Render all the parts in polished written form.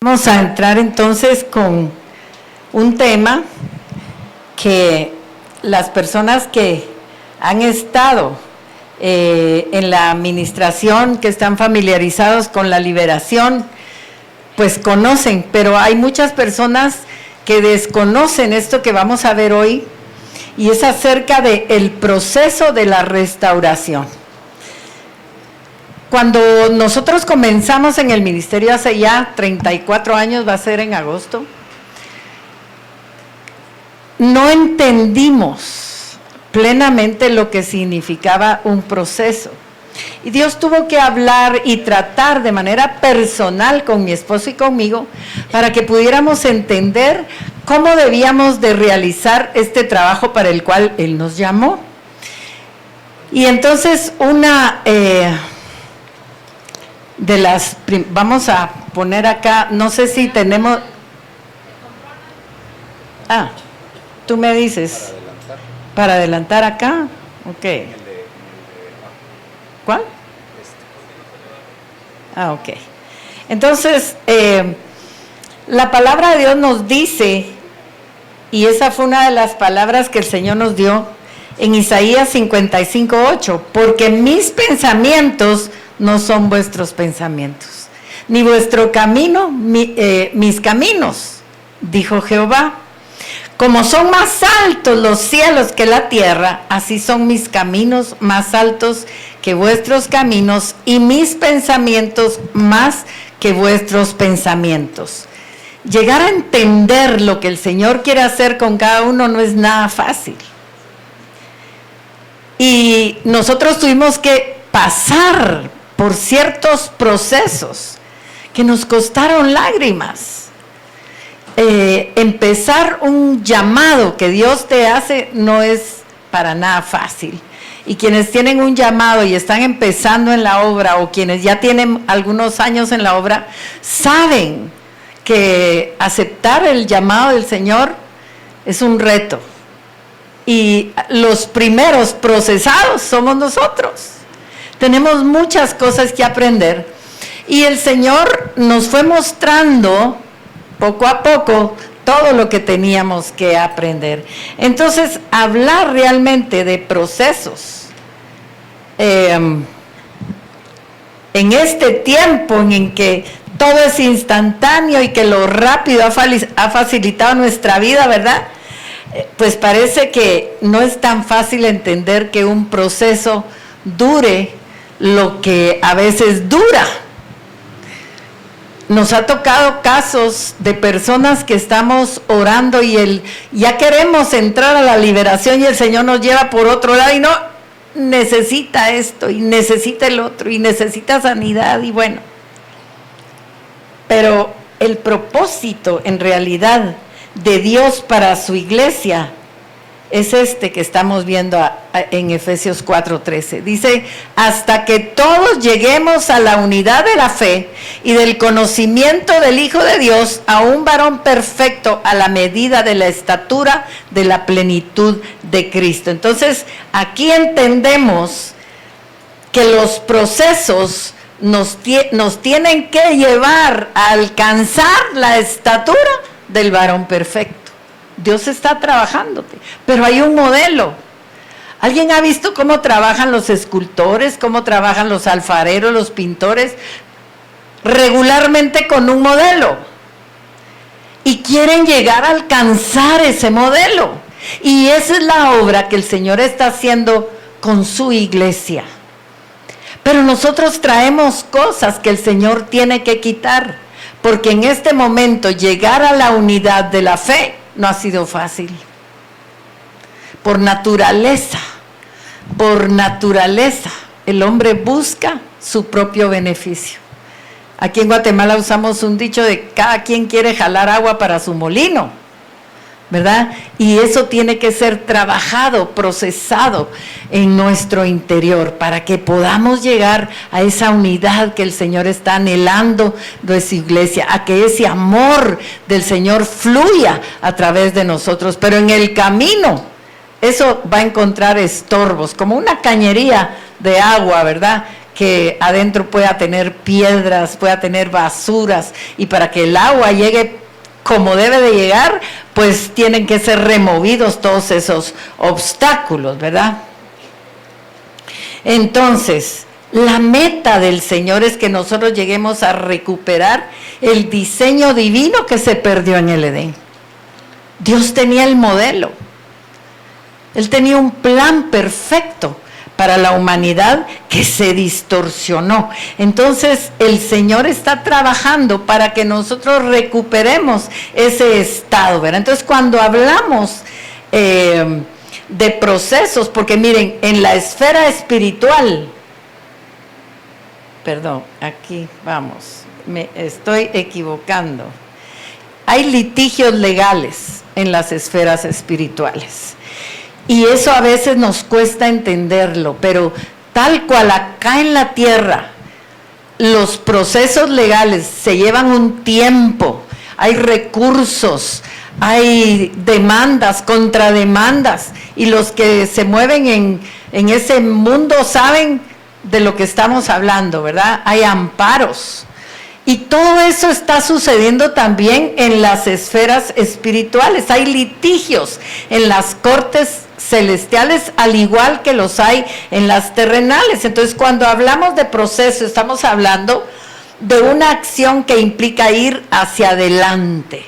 Vamos a entrar entonces con un tema que las personas que han estado en la administración, que están familiarizados con la liberación, pues conocen, pero hay muchas personas que desconocen esto que vamos a ver hoy, y es acerca del proceso de la restauración. Cuando nosotros comenzamos en el ministerio hace ya 34 años, va a ser en agosto, no entendimos plenamente lo que significaba un proceso. Y Dios tuvo que hablar y tratar de manera personal con mi esposo y conmigo para que pudiéramos entender cómo debíamos de realizar este trabajo para el cual Él nos llamó. Y entonces vamos a poner acá, no sé si tenemos... tú me dices. Para adelantar acá, ok. ¿Cuál? Ok. Entonces, la palabra de Dios nos dice, y esa fue una de las palabras que el Señor nos dio en Isaías 55:8, porque mis pensamientos no son vuestros pensamientos, ni vuestro camino, mis caminos, dijo Jehová. Como son más altos los cielos que la tierra, así son mis caminos más altos que vuestros caminos, y mis pensamientos más que vuestros pensamientos. Llegar a entender lo que el Señor quiere hacer con cada uno no es nada fácil. Y nosotros tuvimos que pasar por ciertos procesos que nos costaron lágrimas. Empezar un llamado que Dios te hace no es para nada fácil. Y quienes tienen un llamado y están empezando en la obra, o quienes ya tienen algunos años en la obra, saben que aceptar el llamado del Señor es un reto. Y los primeros procesados somos nosotros. Tenemos muchas cosas que aprender. Y el Señor nos fue mostrando poco a poco todo lo que teníamos que aprender. Entonces, hablar realmente de procesos en este tiempo en que todo es instantáneo y que lo rápido ha facilitado nuestra vida, ¿verdad? Pues parece que no es tan fácil entender que un proceso dure lo que a veces dura. Nos ha tocado casos de personas que estamos orando y ya queremos entrar a la liberación y el Señor nos lleva por otro lado y no, necesita esto y necesita el otro y necesita sanidad y bueno. Pero el propósito en realidad de Dios para su iglesia es este que estamos viendo en Efesios 4:13. Dice, hasta que todos lleguemos a la unidad de la fe y del conocimiento del Hijo de Dios, a un varón perfecto, a la medida de la estatura de la plenitud de Cristo. Entonces, aquí entendemos que los procesos nos tienen que llevar a alcanzar la estatura del varón perfecto. Dios está trabajándote, pero hay un modelo. ¿Alguien ha visto cómo trabajan los escultores, cómo trabajan los alfareros, los pintores? Regularmente con un modelo. Y quieren llegar a alcanzar ese modelo. Y esa es la obra que el Señor está haciendo con su iglesia. Pero nosotros traemos cosas que el Señor tiene que quitar, porque en este momento llegar a la unidad de la fe no ha sido fácil. Por naturaleza, el hombre busca su propio beneficio. Aquí en Guatemala usamos un dicho de cada quien quiere jalar agua para su molino, ¿verdad? Y eso tiene que ser trabajado, procesado en nuestro interior para que podamos llegar a esa unidad que el Señor está anhelando de su iglesia, a que ese amor del Señor fluya a través de nosotros. Pero en el camino, eso va a encontrar estorbos, como una cañería de agua, ¿verdad? que adentro pueda tener piedras, pueda tener basuras, y para que el agua llegue como debe de llegar, pues tienen que ser removidos todos esos obstáculos, ¿verdad? Entonces, la meta del Señor es que nosotros lleguemos a recuperar el diseño divino que se perdió en el Edén. Dios tenía el modelo. Él tenía un plan perfecto para la humanidad que se distorsionó. Entonces, el Señor está trabajando para que nosotros recuperemos ese estado, ¿verdad? Entonces, cuando hablamos de procesos, porque miren, en la esfera espiritual, perdón, aquí vamos, me estoy equivocando. Hay litigios legales en las esferas espirituales. Y eso a veces nos cuesta entenderlo, pero tal cual acá en la tierra, los procesos legales se llevan un tiempo, hay recursos, hay demandas, contrademandas, y los que se mueven en ese mundo saben de lo que estamos hablando, ¿verdad? Hay amparos. Y todo eso está sucediendo también en las esferas espirituales. Hay litigios en las cortes celestiales, al igual que los hay en las terrenales. Entonces, cuando hablamos de proceso, estamos hablando de una acción que implica ir hacia adelante.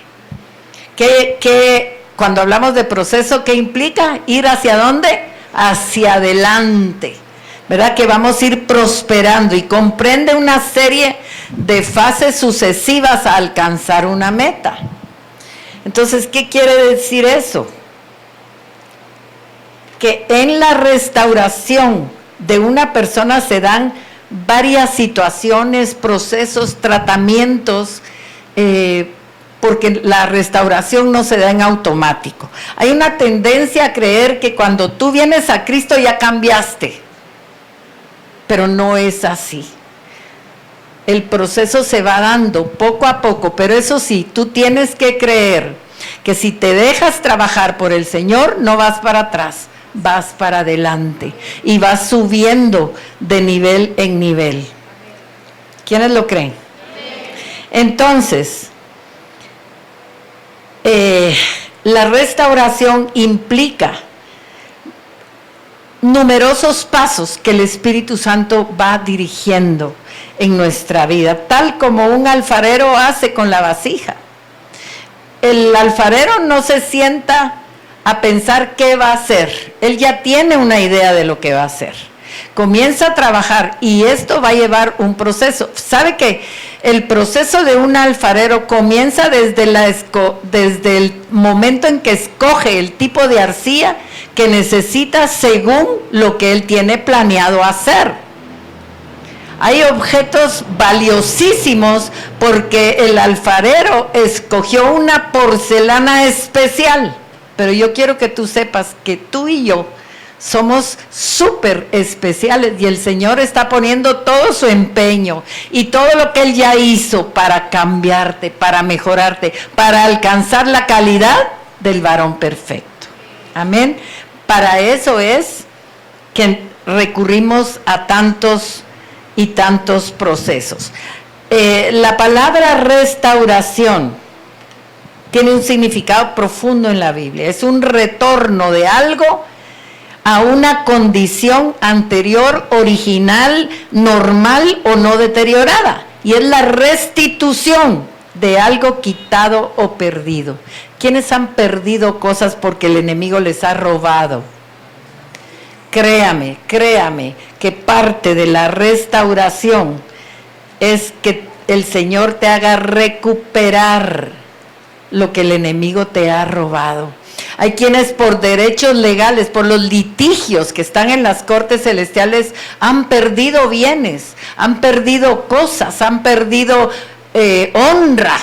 Cuando hablamos de proceso, ¿qué implica? Ir hacia dónde? Hacia adelante, ¿verdad? Que vamos a ir prosperando, y comprende una serie de fases sucesivas a alcanzar una meta. Entonces, ¿qué quiere decir eso? Que en la restauración de una persona se dan varias situaciones, procesos, tratamientos, porque la restauración no se da en automático. Hay una tendencia a creer que cuando tú vienes a Cristo ya cambiaste, pero no es así. El proceso se va dando poco a poco, pero eso sí, tú tienes que creer que si te dejas trabajar por el Señor, no vas para atrás, vas para adelante y vas subiendo de nivel en nivel. ¿Quiénes lo creen? Entonces, la restauración implica numerosos pasos que el Espíritu Santo va dirigiendo en nuestra vida, tal como un alfarero hace con la vasija. El alfarero no se sienta a pensar qué va a hacer, él ya tiene una idea de lo que va a hacer. Comienza a trabajar, y esto va a llevar un proceso. ¿Sabe que el proceso de un alfarero comienza desde el momento en que escoge el tipo de arcilla que necesita según lo que él tiene planeado hacer? Hay objetos valiosísimos porque el alfarero escogió una porcelana especial, pero yo quiero que tú sepas que tú y yo somos súper especiales, y el Señor está poniendo todo su empeño y todo lo que Él ya hizo para cambiarte, para mejorarte, para alcanzar la calidad del varón perfecto. Amén. Para eso es que recurrimos a tantos y tantos procesos. La palabra restauración tiene un significado profundo en la Biblia. Es un retorno de algo a una condición anterior, original, normal o no deteriorada. Y es la restitución de algo quitado o perdido. ¿Quiénes han perdido cosas porque el enemigo les ha robado? Créame que parte de la restauración es que el Señor te haga recuperar lo que el enemigo te ha robado. Hay quienes por derechos legales, por los litigios que están en las cortes celestiales, han perdido bienes, han perdido cosas, han perdido honra.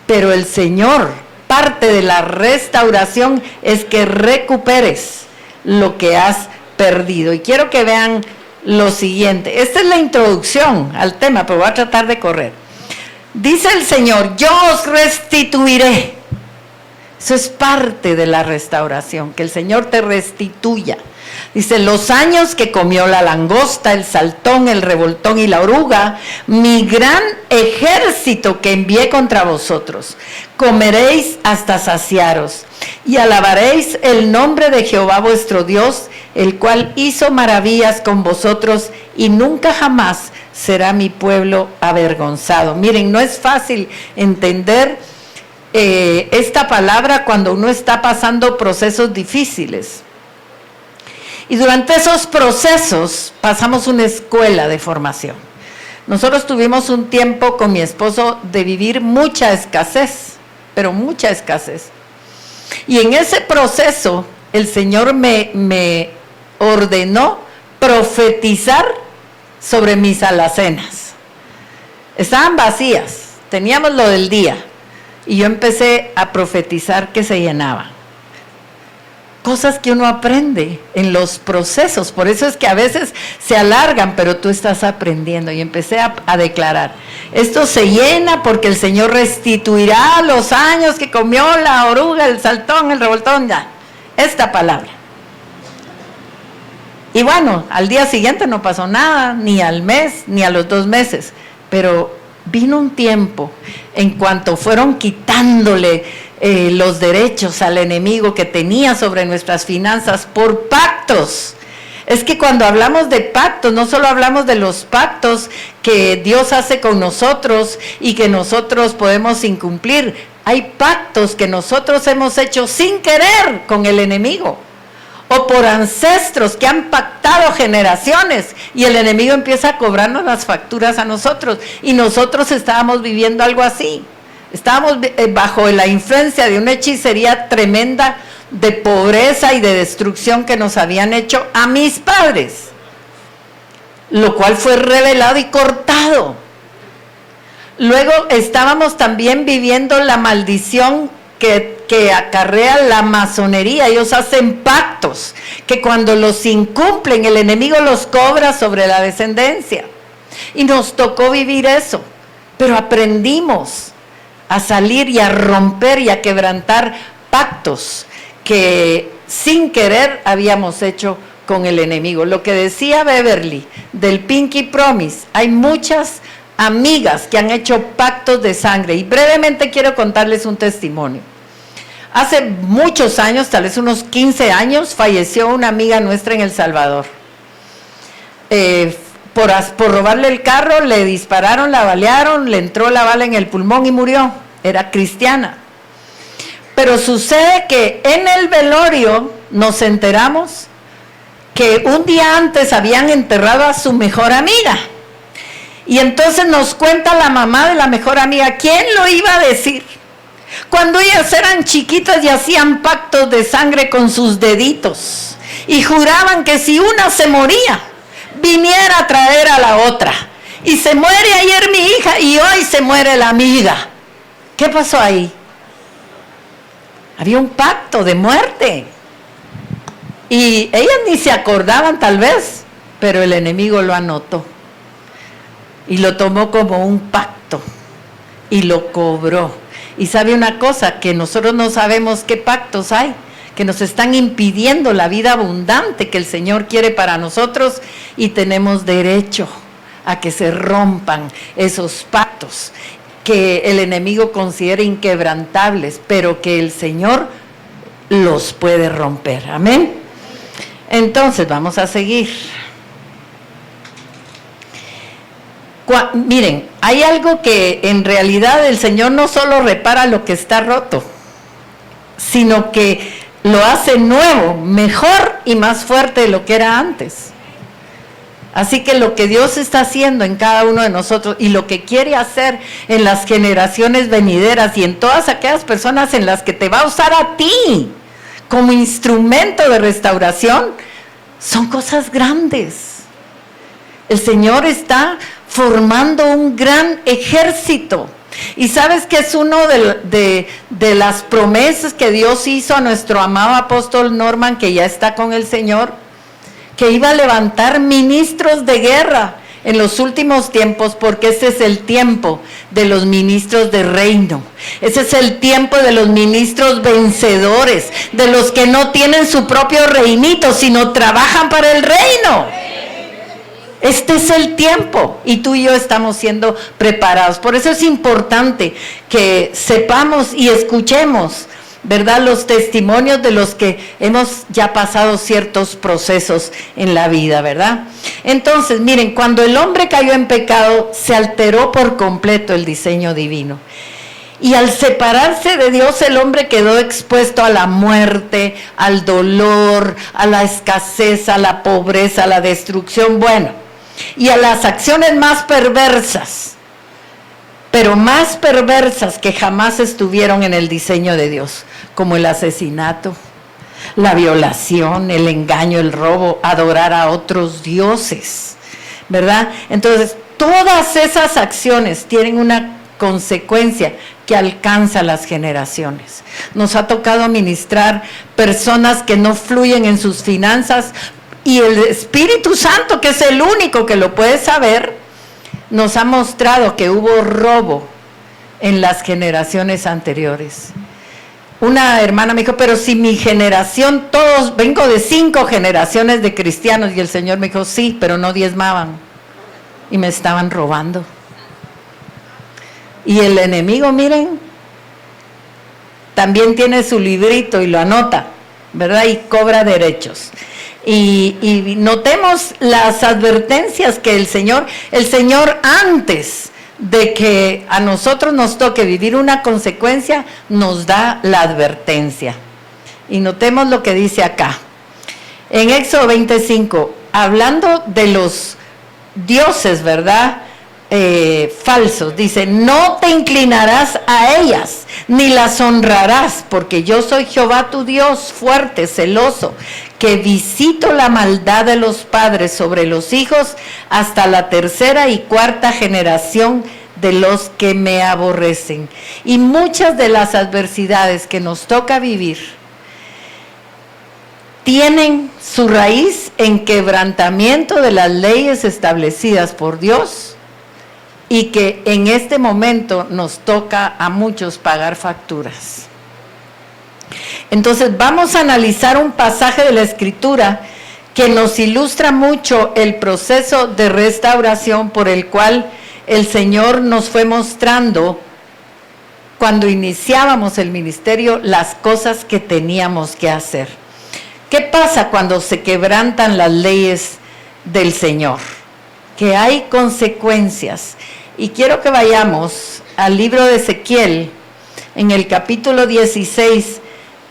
Pero el Señor, parte de la restauración es que recuperes lo que has perdido. Y quiero que vean lo siguiente. Esta es la introducción al tema, pero voy a tratar de correr. Dice el Señor: yo os restituiré. Eso es parte de la restauración, que el Señor te restituya. Dice, los años que comió la langosta, el saltón, el revoltón y la oruga, mi gran ejército que envié contra vosotros, comeréis hasta saciaros y alabaréis el nombre de Jehová vuestro Dios, el cual hizo maravillas con vosotros y nunca jamás será mi pueblo avergonzado. Miren, no es fácil entender esta palabra cuando uno está pasando procesos difíciles. Y durante esos procesos pasamos una escuela de formación. Nosotros tuvimos un tiempo con mi esposo de vivir mucha escasez, pero mucha escasez. Y en ese proceso el Señor me ordenó profetizar sobre mis alacenas. Estaban vacías, teníamos lo del día, y yo empecé a profetizar que se llenaban. Cosas que uno aprende en los procesos, por eso es que a veces se alargan, pero tú estás aprendiendo. Y empecé a declarar, esto se llena porque el Señor restituirá los años que comió la oruga, el saltón, el revoltón, ya, esta palabra. Y bueno, al día siguiente no pasó nada, ni al mes, ni a los 2 meses, pero vino un tiempo en cuanto fueron quitándole los derechos al enemigo que tenía sobre nuestras finanzas por pactos. Es que cuando hablamos de pactos, no solo hablamos de los pactos que Dios hace con nosotros y que nosotros podemos incumplir. Hay pactos que nosotros hemos hecho sin querer con el enemigo, o por ancestros que han pactado generaciones, y el enemigo empieza a cobrarnos las facturas a nosotros, y nosotros estábamos viviendo algo así. Estábamos bajo la influencia de una hechicería tremenda de pobreza y de destrucción que nos habían hecho a mis padres, lo cual fue revelado y cortado. Luego estábamos también viviendo la maldición que acarrea la masonería. Ellos hacen pactos que cuando los incumplen el enemigo los cobra sobre la descendencia, y nos tocó vivir eso, pero aprendimos a salir y a romper y a quebrantar pactos que sin querer habíamos hecho con el enemigo. Lo que decía Beverly del Pinky Promise, hay muchas amigas que han hecho pactos de sangre, y brevemente quiero contarles un testimonio. Hace muchos años, tal vez unos 15 años, falleció una amiga nuestra en El Salvador. Por robarle el carro, le dispararon, la balearon, le entró la bala en el pulmón y murió. Era cristiana. Pero sucede que en el velorio nos enteramos que un día antes habían enterrado a su mejor amiga. Y entonces nos cuenta la mamá de la mejor amiga, ¿quién lo iba a decir? Cuando ellas eran chiquitas y hacían pactos de sangre con sus deditos, y juraban que si una se moría, viniera a traer a la otra. Y se muere ayer mi hija y hoy se muere la amiga. ¿Qué pasó ahí? Había un pacto de muerte. Y ellas ni se acordaban tal vez, pero el enemigo lo anotó. Y lo tomó como un pacto. Y lo cobró. Y sabe una cosa, que nosotros no sabemos qué pactos hay, que nos están impidiendo la vida abundante que el Señor quiere para nosotros, y tenemos derecho a que se rompan esos pactos que el enemigo considera inquebrantables, pero que el Señor los puede romper. Amén. Entonces vamos a seguir. Miren, hay algo que en realidad el Señor no solo repara lo que está roto, sino que lo hace nuevo, mejor y más fuerte de lo que era antes. Así que lo que Dios está haciendo en cada uno de nosotros y lo que quiere hacer en las generaciones venideras y en todas aquellas personas en las que te va a usar a ti como instrumento de restauración, son cosas grandes. El Señor está formando un gran ejército. Y sabes que es uno de las promesas que Dios hizo a nuestro amado apóstol Norman, que ya está con el Señor, que iba a levantar ministros de guerra en los últimos tiempos, porque ese es el tiempo de los ministros de reino. Ese es el tiempo de los ministros vencedores, de los que no tienen su propio reinito, sino trabajan para el reino. Este es el tiempo y tú y yo estamos siendo preparados. Por eso es importante que sepamos y escuchemos, ¿verdad?, los testimonios de los que hemos ya pasado ciertos procesos en la vida, ¿verdad? Entonces, miren, cuando el hombre cayó en pecado, se alteró por completo el diseño divino. Y al separarse de Dios, el hombre quedó expuesto a la muerte, al dolor, a la escasez, a la pobreza, a la destrucción, y a las acciones más perversas, pero más perversas que jamás estuvieron en el diseño de Dios, como el asesinato, la violación, el engaño, el robo, adorar a otros dioses, ¿verdad? Entonces, todas esas acciones tienen una consecuencia que alcanza las generaciones. Nos ha tocado ministrar personas que no fluyen en sus finanzas, y el Espíritu Santo, que es el único que lo puede saber, nos ha mostrado que hubo robo en las generaciones anteriores. Una hermana me dijo, pero si mi generación, vengo de 5 generaciones de cristianos, y el Señor me dijo, sí, pero no diezmaban, y me estaban robando. Y el enemigo, miren, también tiene su librito y lo anota, ¿verdad? Y cobra derechos. Y notemos las advertencias que el Señor antes de que a nosotros nos toque vivir una consecuencia, nos da la advertencia. Y notemos lo que dice acá. En Éxodo 25, hablando de los dioses, ¿verdad?, falsos, dice, no te inclinarás a ellas, ni las honrarás, porque yo soy Jehová tu Dios, fuerte, celoso, que visito la maldad de los padres sobre los hijos hasta la 3ª y 4ª generación de los que me aborrecen. Y muchas de las adversidades que nos toca vivir tienen su raíz en quebrantamiento de las leyes establecidas por Dios, y que en este momento nos toca a muchos pagar facturas. Entonces vamos a analizar un pasaje de la Escritura que nos ilustra mucho el proceso de restauración por el cual el Señor nos fue mostrando cuando iniciábamos el ministerio las cosas que teníamos que hacer. ¿Qué pasa cuando se quebrantan las leyes del Señor? Que hay consecuencias. Y quiero que vayamos al libro de Ezequiel, en el capítulo 16,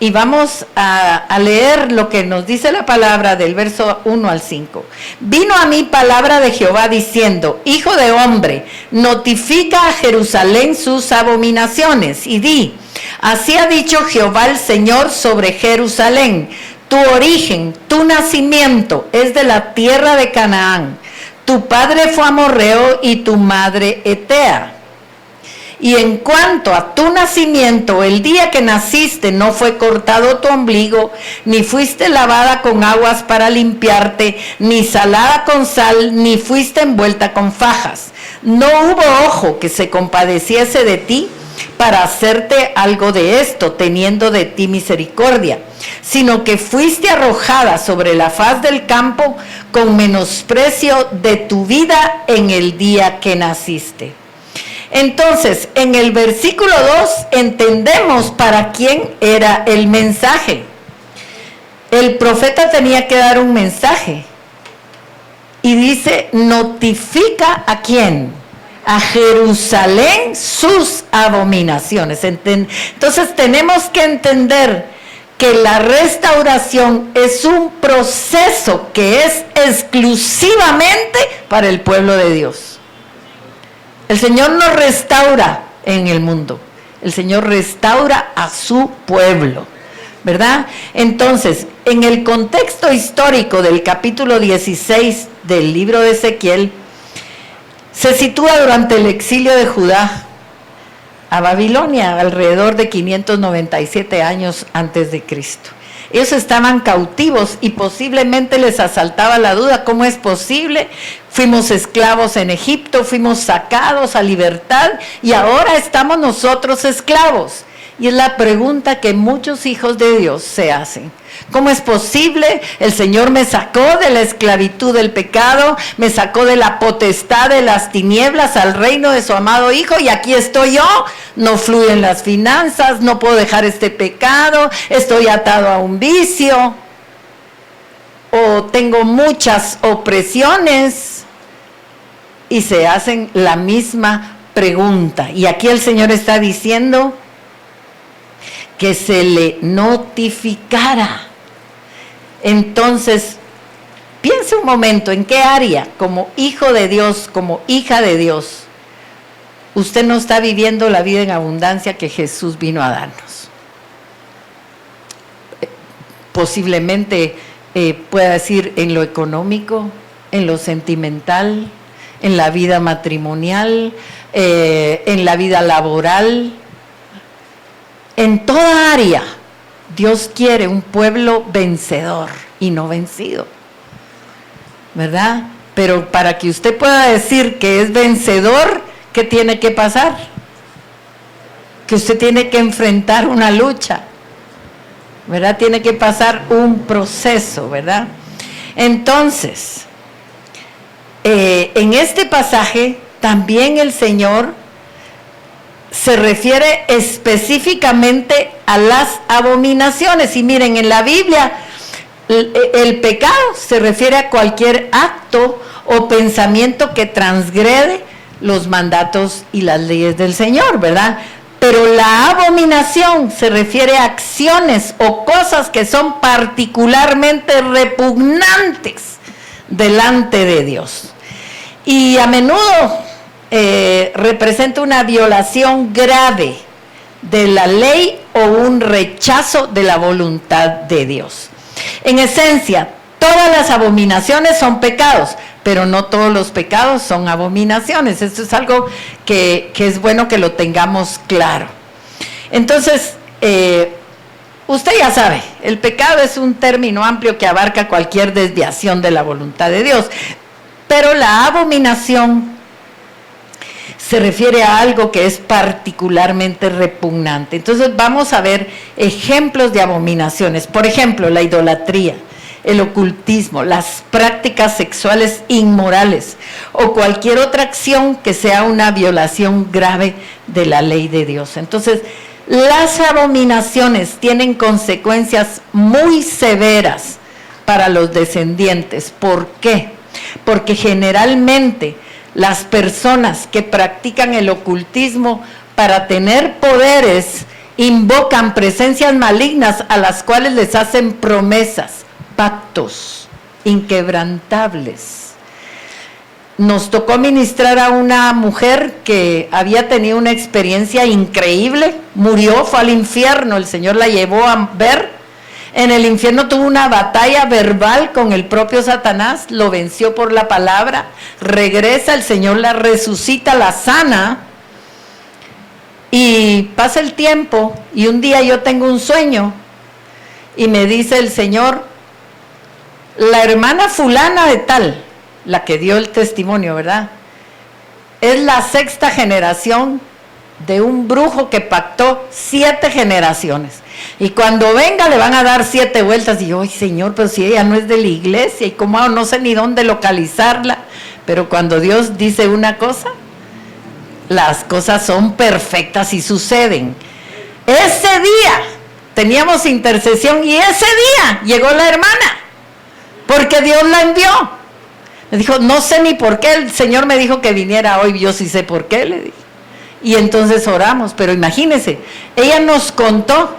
y vamos a leer lo que nos dice la palabra del verso 1 al 5. Vino a mí palabra de Jehová diciendo, hijo de hombre, notifica a Jerusalén sus abominaciones, y di, así ha dicho Jehová el Señor sobre Jerusalén, tu origen, tu nacimiento es de la tierra de Canaán. Tu padre fue amorreo y tu madre etea. Y en cuanto a tu nacimiento, el día que naciste no fue cortado tu ombligo, ni fuiste lavada con aguas para limpiarte, ni salada con sal, ni fuiste envuelta con fajas. No hubo ojo que se compadeciese de ti para hacerte algo de esto, teniendo de ti misericordia, sino que fuiste arrojada sobre la faz del campo con menosprecio de tu vida en el día que naciste. Entonces, en el versículo 2 entendemos para quién era el mensaje. El profeta tenía que dar un mensaje. Y dice, notifica a quién. A Jerusalén sus abominaciones. Entonces tenemos que entender que la restauración es un proceso que es exclusivamente para el pueblo de Dios. El Señor no restaura en el mundo, el Señor restaura a su pueblo, ¿verdad? Entonces, en el contexto histórico del capítulo 16 del libro de Ezequiel, se sitúa durante el exilio de Judá a Babilonia, alrededor de 597 años antes de Cristo. Ellos estaban cautivos y posiblemente les asaltaba la duda, ¿cómo es posible? Fuimos esclavos en Egipto, fuimos sacados a libertad y ahora estamos nosotros esclavos. Y es la pregunta que muchos hijos de Dios se hacen. ¿Cómo es posible? El Señor me sacó de la esclavitud del pecado, me sacó de la potestad de las tinieblas al reino de su amado Hijo y aquí estoy yo. No fluyen las finanzas, no puedo dejar este pecado, estoy atado a un vicio o tengo muchas opresiones y se hacen la misma pregunta. Y aquí el Señor está diciendo que se le notificara. Entonces, piense un momento, ¿en qué área, como hijo de Dios, como hija de Dios, usted no está viviendo la vida en abundancia que Jesús vino a darnos? Posiblemente pueda decir en lo económico, en lo sentimental, en la vida matrimonial, en la vida laboral. En toda área, Dios quiere un pueblo vencedor y no vencido, ¿verdad? Pero para que usted pueda decir que es vencedor, ¿qué tiene que pasar? Que usted tiene que enfrentar una lucha, ¿verdad? Tiene que pasar un proceso, ¿verdad? Entonces, en este pasaje también el Señor se refiere específicamente a las abominaciones. Y miren, en la Biblia el pecado se refiere a cualquier acto o pensamiento que transgrede los mandatos y las leyes del Señor, ¿verdad? Pero la abominación se refiere a acciones o cosas que son particularmente repugnantes delante de Dios. Y a menudo representa una violación grave de la ley o un rechazo de la voluntad de Dios. En esencia, todas las abominaciones son pecados, pero no todos los pecados son abominaciones. Esto es algo que es bueno que lo tengamos claro. Entonces, usted ya sabe, el pecado es un término amplio que abarca cualquier desviación de la voluntad de Dios, pero la abominación se refiere a algo que es particularmente repugnante. Entonces vamos a ver ejemplos de abominaciones. Por ejemplo, la idolatría, el ocultismo, las prácticas sexuales inmorales o cualquier otra acción que sea una violación grave de la ley de Dios. Entonces, las abominaciones tienen consecuencias muy severas para los descendientes. ¿Por qué? Porque generalmente las personas que practican el ocultismo para tener poderes invocan presencias malignas a las cuales les hacen promesas, pactos inquebrantables. Nos tocó ministrar a una mujer que había tenido una experiencia increíble, murió, fue al infierno, el Señor la llevó a ver. En el infierno tuvo una batalla verbal con el propio Satanás, lo venció por la palabra, regresa, el Señor la resucita, la sana, y pasa el tiempo, y un día yo tengo un sueño, y me dice el Señor, la hermana fulana de tal, la que dio el testimonio, ¿verdad? Es la 6ª generación de un brujo que pactó 7 generaciones. Y cuando venga le van a dar 7 vueltas. Y yo, ay Señor, pero si ella no es de la iglesia, y como no sé ni dónde localizarla. Pero cuando Dios dice una cosa, las cosas son perfectas y suceden. Ese día teníamos intercesión y ese día llegó la hermana, porque Dios la envió. Me dijo, no sé ni por qué, el Señor me dijo que viniera hoy, yo sí sé por qué, le dije. Y entonces oramos, pero imagínense, ella nos contó,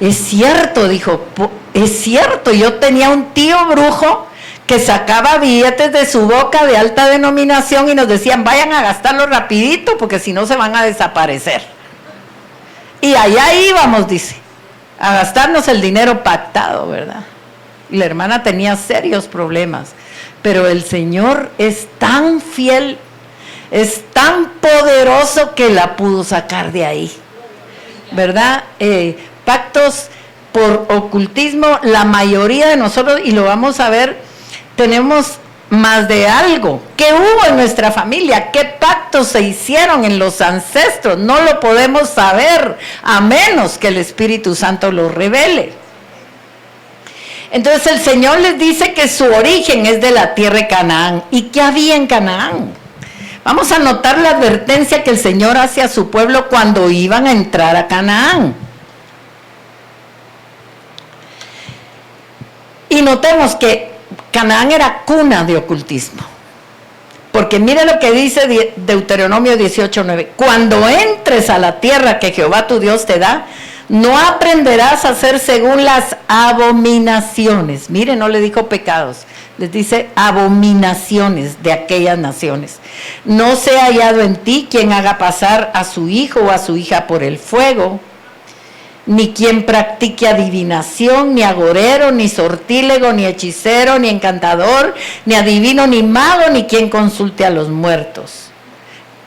es cierto, dijo, es cierto, yo tenía un tío brujo que sacaba billetes de su boca de alta denominación y nos decían, vayan a gastarlo rapidito porque si no se van a desaparecer. Y allá íbamos, dice, a gastarnos el dinero pactado, ¿verdad? Y la hermana tenía serios problemas, pero el Señor es tan fiel, es tan poderoso que la pudo sacar de ahí, ¿verdad? Pactos por ocultismo, la mayoría de nosotros, y lo vamos a ver, tenemos más de algo. ¿Qué hubo en nuestra familia? ¿Qué pactos se hicieron en los ancestros? No lo podemos saber a menos que el Espíritu Santo lo revele. Entonces el Señor les dice que su origen es de la tierra de Canaán. ¿Y qué había en Canaán? Vamos a notar la advertencia que el Señor hace a su pueblo cuando iban a entrar a Canaán. Y notemos que Canaán era cuna de ocultismo. Porque mire lo que dice Deuteronomio 18:9. Cuando entres a la tierra que Jehová tu Dios te da, no aprenderás a hacer según las abominaciones. Mire, no le dijo pecados, les dice abominaciones de aquellas naciones. No sea hallado en ti quien haga pasar a su hijo o a su hija por el fuego, ni quien practique adivinación, ni agorero, ni sortílego, ni hechicero, ni encantador, ni adivino, ni mago, ni quien consulte a los muertos.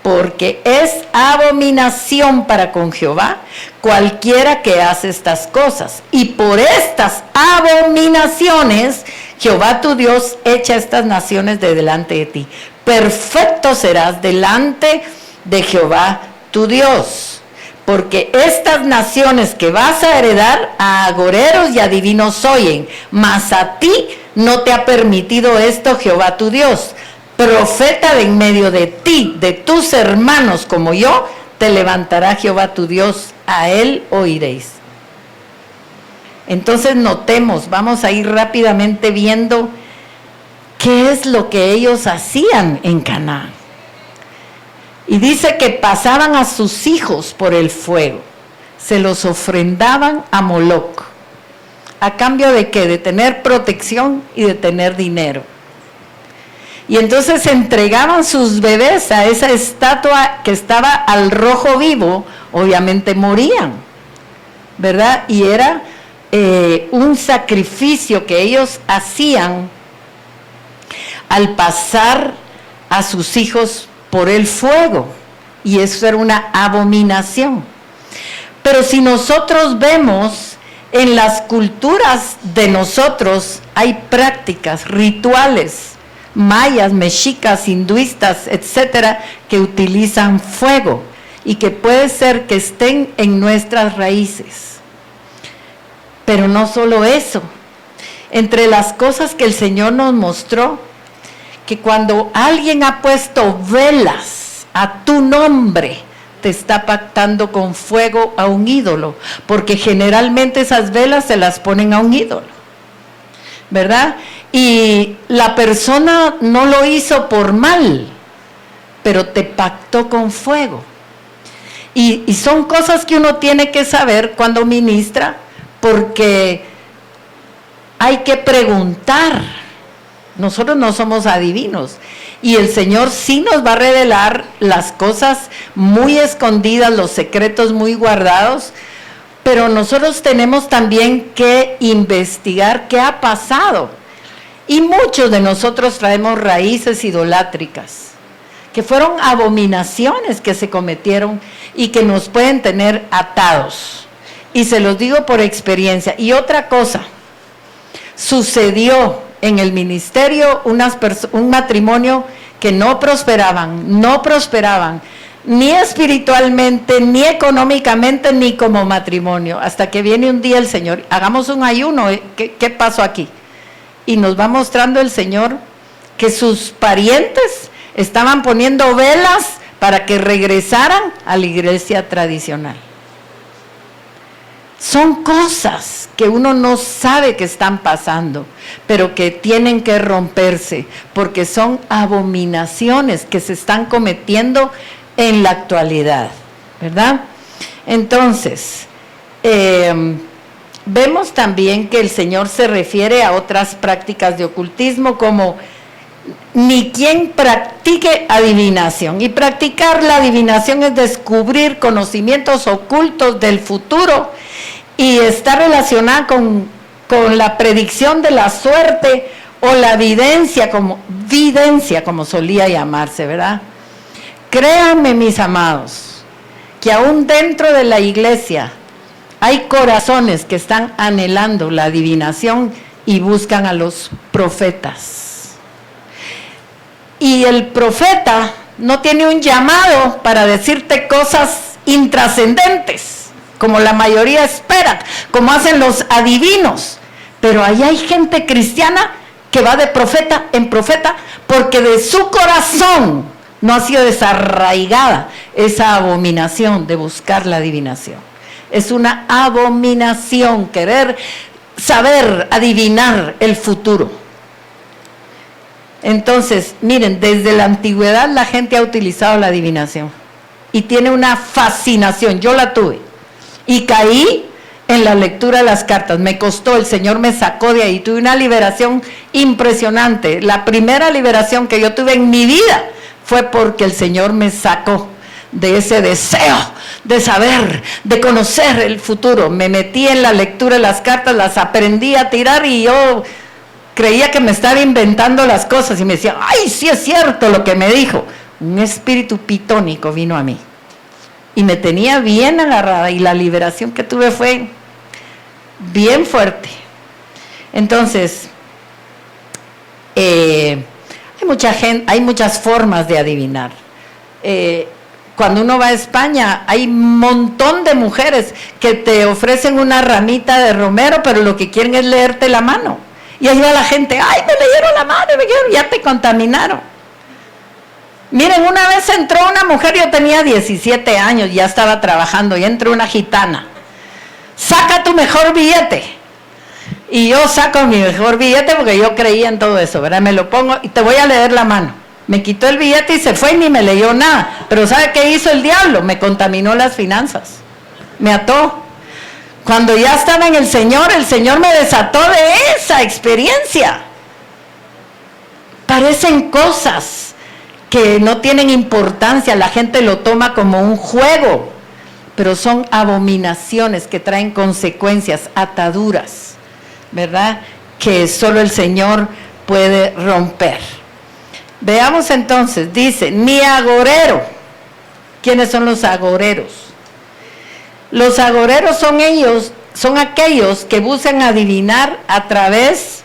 Porque es abominación para con Jehová cualquiera que hace estas cosas. Y por estas abominaciones, Jehová tu Dios echa estas naciones de delante de ti. Perfecto serás delante de Jehová tu Dios. Porque estas naciones que vas a heredar a agoreros y adivinos oyen, mas a ti no te ha permitido esto Jehová tu Dios. Profeta de en medio de ti, de tus hermanos como yo, te levantará Jehová tu Dios, a él oiréis. Entonces notemos, vamos a ir rápidamente viendo qué es lo que ellos hacían en Canaán. Y dice que pasaban a sus hijos por el fuego, se los ofrendaban a Moloc. ¿A cambio de qué? De tener protección y de tener dinero. Y entonces entregaban sus bebés a esa estatua que estaba al rojo vivo, obviamente morían, ¿verdad? Y era un sacrificio que ellos hacían al pasar a sus hijos por el fuego, y eso era una abominación. Pero si nosotros vemos en las culturas de nosotros, hay prácticas, rituales, mayas, mexicas, hinduistas, etcétera, que utilizan fuego y que puede ser que estén en nuestras raíces. Pero no solo eso, entre las cosas que el Señor nos mostró, que cuando alguien ha puesto velas a tu nombre, te está pactando con fuego a un ídolo, porque generalmente esas velas se las ponen a un ídolo, ¿verdad? Y la persona no lo hizo por mal, pero te pactó con fuego. Y son cosas que uno tiene que saber cuando ministra, porque hay que preguntar. Nosotros no somos adivinos, y el Señor sí nos va a revelar las cosas muy escondidas, los secretos muy guardados, pero nosotros tenemos también que investigar qué ha pasado. Y muchos de nosotros traemos raíces idolátricas, que fueron abominaciones que se cometieron y que nos pueden tener atados. Y se los digo por experiencia. Y otra cosa, sucedió en el ministerio un matrimonio que no prosperaban, ni espiritualmente, ni económicamente, ni como matrimonio, hasta que viene un día el Señor, hagamos un ayuno, ¿qué pasó aquí? Y nos va mostrando el Señor que sus parientes estaban poniendo velas para que regresaran a la iglesia tradicional. Son cosas que uno no sabe que están pasando, pero que tienen que romperse, porque son abominaciones que se están cometiendo en la actualidad, ¿verdad? Entonces, vemos también que el Señor se refiere a otras prácticas de ocultismo como ni quien practique adivinación. Y practicar la adivinación es descubrir conocimientos ocultos del futuro y está relacionada con la predicción de la suerte o la videncia como solía llamarse, ¿verdad? Créanme, mis amados, que aún dentro de la iglesia Hay corazones que están anhelando la adivinación y buscan a los profetas. Y el profeta no tiene un llamado para decirte cosas intrascendentes, como la mayoría espera, como hacen los adivinos. Pero ahí hay gente cristiana que va de profeta en profeta porque de su corazón no ha sido desarraigada esa abominación de buscar la adivinación. Es una abominación querer saber adivinar el futuro. Entonces, miren, desde la antigüedad la gente ha utilizado la adivinación y tiene una fascinación. Yo la tuve y caí en la lectura de las cartas. Me costó, el Señor me sacó de ahí. Tuve una liberación impresionante. La primera liberación que yo tuve en mi vida fue porque el Señor me sacó de ese deseo de saber, de conocer el futuro. Me metí en la lectura de las cartas, las aprendí a tirar y yo creía que me estaba inventando las cosas y me decía, ay, sí es cierto lo que me dijo. Un espíritu pitónico vino a mí y me tenía bien agarrada y la liberación que tuve fue bien fuerte. Entonces, hay muchas formas de adivinar. Cuando uno va a España, hay un montón de mujeres que te ofrecen una ramita de romero, pero lo que quieren es leerte la mano. Y ahí va la gente, ay, me leyeron la mano, ya te contaminaron. Miren, una vez entró una mujer, yo tenía 17 años, ya estaba trabajando, y entró una gitana. Saca tu mejor billete. Y yo saco mi mejor billete porque yo creía en todo eso, ¿verdad? Me lo pongo y te voy a leer la mano. Me quitó el billete y se fue y ni me leyó nada. Pero ¿sabe qué hizo el diablo? Me contaminó las finanzas. Me ató. Cuando ya estaba en el Señor me desató de esa experiencia. Parecen cosas que no tienen importancia, la gente lo toma como un juego, pero son abominaciones que traen consecuencias, ataduras, ¿verdad? Que solo el Señor puede romper. Veamos entonces, dice, ni agorero. ¿Quiénes son los agoreros? Los agoreros son aquellos que buscan adivinar a través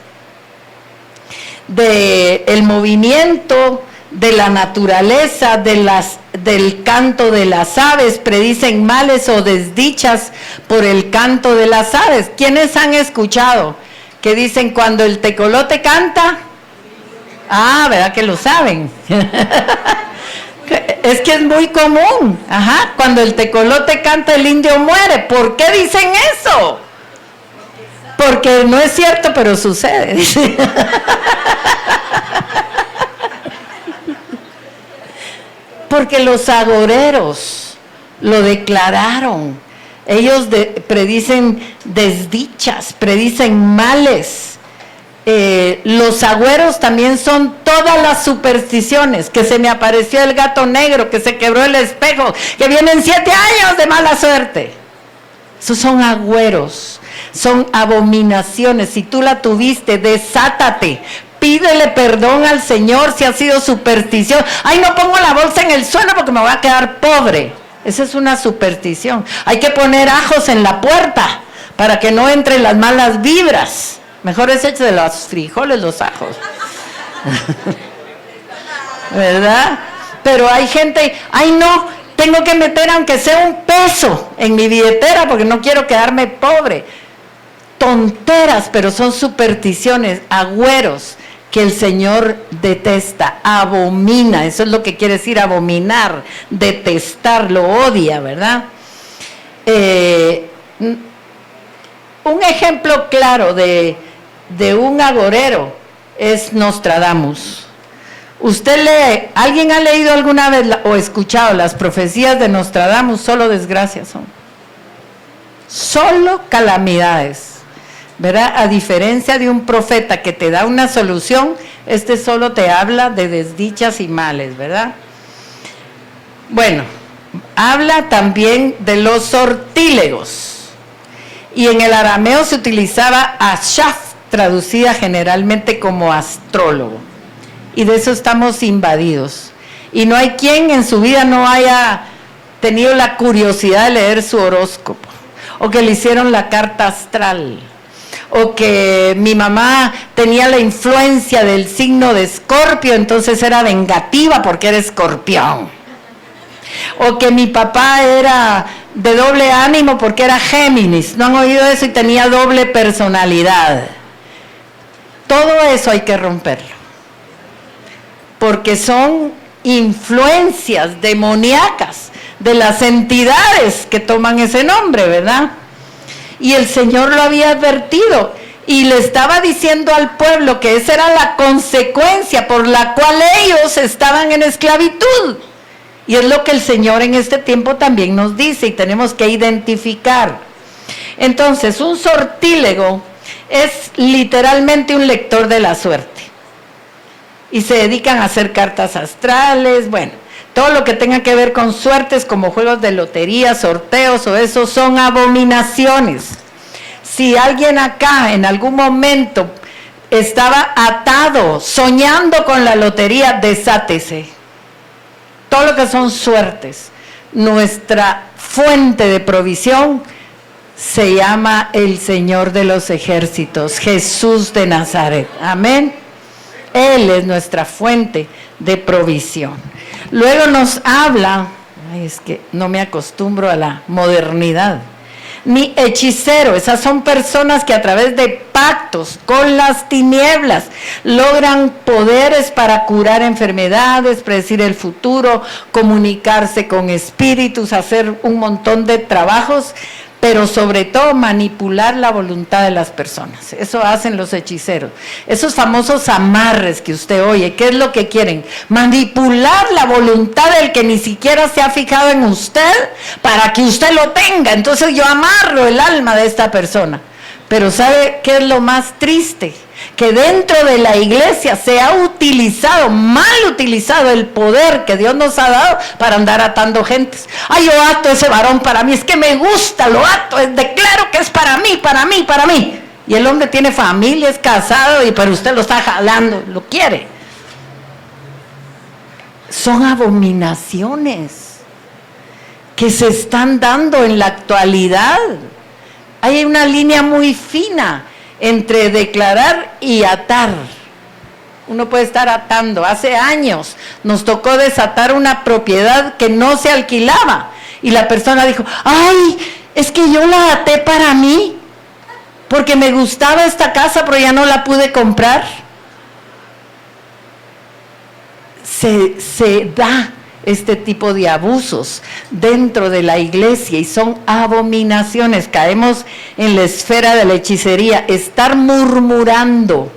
del movimiento de la naturaleza, del canto de las aves, predicen males o desdichas por el canto de las aves. ¿Quiénes han escuchado que dicen cuando el tecolote canta? Ah, ¿verdad que lo saben? Es que es muy común. Ajá, cuando el tecolote canta el indio muere. ¿Por qué dicen eso? Porque no es cierto, pero sucede. Porque los agoreros lo declararon. Ellos predicen desdichas, predicen males. Los agüeros también son todas las supersticiones, que se me apareció el gato negro, que se quebró el espejo, que vienen 7 años de mala suerte. Esos son agüeros, son abominaciones. Si tú la tuviste, desátate. Pídele perdón al Señor si ha sido superstición. Ay, no pongo la bolsa en el suelo porque me voy a quedar pobre. Esa es una superstición. Hay que poner ajos en la puerta para que no entren las malas vibras. Mejor es hecho de los frijoles, los ajos. ¿Verdad? Pero hay gente, ay no, tengo que meter aunque sea un peso en mi billetera porque no quiero quedarme pobre. Tonteras, pero son supersticiones, agüeros que el Señor detesta, abomina. Eso es lo que quiere decir abominar, detestar, lo odia, ¿verdad? Un ejemplo claro de un agorero es Nostradamus. Usted lee, ¿alguien ha leído alguna vez o escuchado las profecías de Nostradamus? Solo desgracias son. Solo calamidades, ¿verdad? A diferencia de un profeta que te da una solución, este solo te habla de desdichas y males, ¿verdad? Bueno, habla también de los sortílegos. Y en el arameo se utilizaba ashaf, traducida generalmente como astrólogo. Y de eso estamos invadidos. Y no hay quien en su vida no haya tenido la curiosidad de leer su horóscopo. o que le hicieron la carta astral, o que mi mamá tenía la influencia del signo de Escorpio, entonces era vengativa porque era escorpión, o que mi papá era de doble ánimo porque era Géminis. ¿No han oído eso? Y tenía doble personalidad. Todo eso hay que romperlo, porque son influencias demoníacas de las entidades que toman ese nombre, ¿verdad? Y el Señor lo había advertido y le estaba diciendo al pueblo que esa era la consecuencia por la cual ellos estaban en esclavitud. Y es lo que el Señor en este tiempo también nos dice y tenemos que identificar. Entonces, un sortílego es literalmente un lector de la suerte. Y se dedican a hacer cartas astrales, bueno, todo lo que tenga que ver con suertes como juegos de lotería, sorteos o eso son abominaciones. Si alguien acá en algún momento estaba atado, soñando con la lotería, desátese. Todo lo que son suertes, nuestra fuente de provisión se llama el Señor de los ejércitos, Jesús de Nazaret. Amén. Él es nuestra fuente de provisión. Luego nos habla, es que no me acostumbro a la modernidad, ni hechicero. Esas son personas que a través de pactos con las tinieblas logran poderes para curar enfermedades, predecir el futuro, comunicarse con espíritus, hacer un montón de trabajos, pero sobre todo manipular la voluntad de las personas. Eso hacen los hechiceros. Esos famosos amarres que usted oye, ¿qué es lo que quieren? Manipular la voluntad del que ni siquiera se ha fijado en usted para que usted lo tenga. Entonces yo amarro el alma de esta persona. Pero ¿sabe qué es lo más triste? Que dentro de la iglesia se ha utilizado, mal utilizado el poder que Dios nos ha dado para andar atando gentes. Ay, yo ato ese varón para mí, es que me gusta, lo ato, declaro que es para mí, para mí, para mí. Y el hombre tiene familia, es casado, pero usted lo está jalando, lo quiere. Son abominaciones que se están dando en la actualidad. Hay una línea muy fina entre declarar y atar. Uno puede estar atando. Hace años nos tocó desatar una propiedad que no se alquilaba y la persona dijo, ay, es que yo la até para mí porque me gustaba esta casa pero ya no la pude comprar. Se da este tipo de abusos dentro de la iglesia y son abominaciones. Caemos en la esfera de la hechicería, estar murmurando